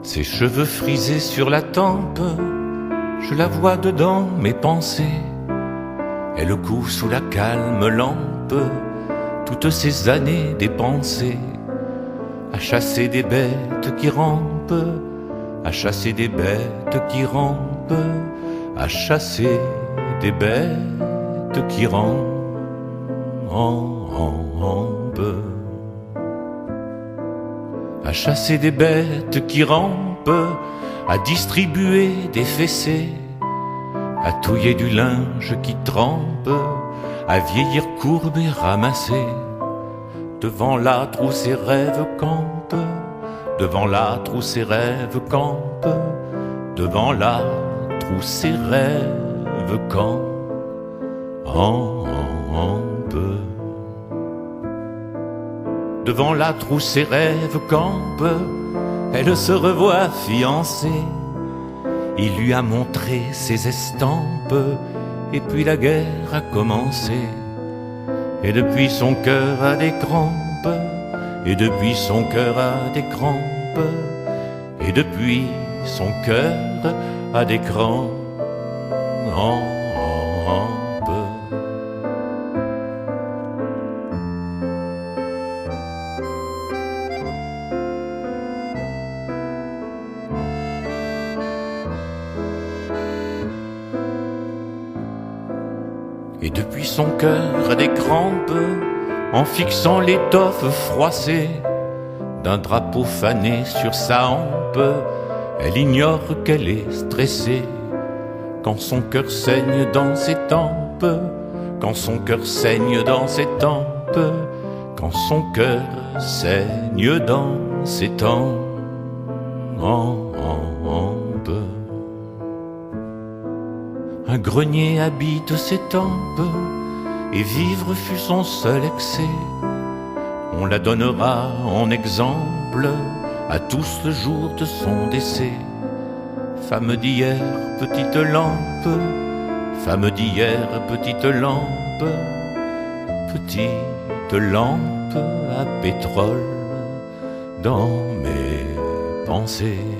Ses cheveux frisés sur la tempe, je la vois dedans mes pensées. Elle coud sous la calme lampe, toutes ces années dépensées, à chasser des bêtes qui rampent, à chasser des bêtes qui rampent, à chasser des bêtes qui rampent. À chasser des bêtes qui rampent, à distribuer des fessées, à touiller du linge qui trempe, à vieillir courbe et ramassé. Devant l'âtre où ses rêves campent, devant l'âtre où ses rêves campent, devant l'âtre où ses rêves campent. Devant l'âtre où ses rêves campent, elle se revoit fiancée. Il lui a montré ses estampes, et puis la guerre a commencé. Et depuis son cœur a des crampes, et depuis son cœur a des crampes, et depuis son cœur a des crampes. Et depuis son cœur a des crampes, en fixant l'étoffe froissée d'un drapeau fané sur sa hampe, elle ignore qu'elle est stressée. Quand son cœur saigne dans ses tempes, quand son cœur saigne dans ses tempes, quand son cœur saigne dans ses tempes. Un grenier habite ses tempes, et vivre fut son seul excès. On la donnera en exemple à tous le jour de son décès. Femme d'hier, petite lampe, femme d'hier, petite lampe, petite lampe à pétrole dans mes pensées.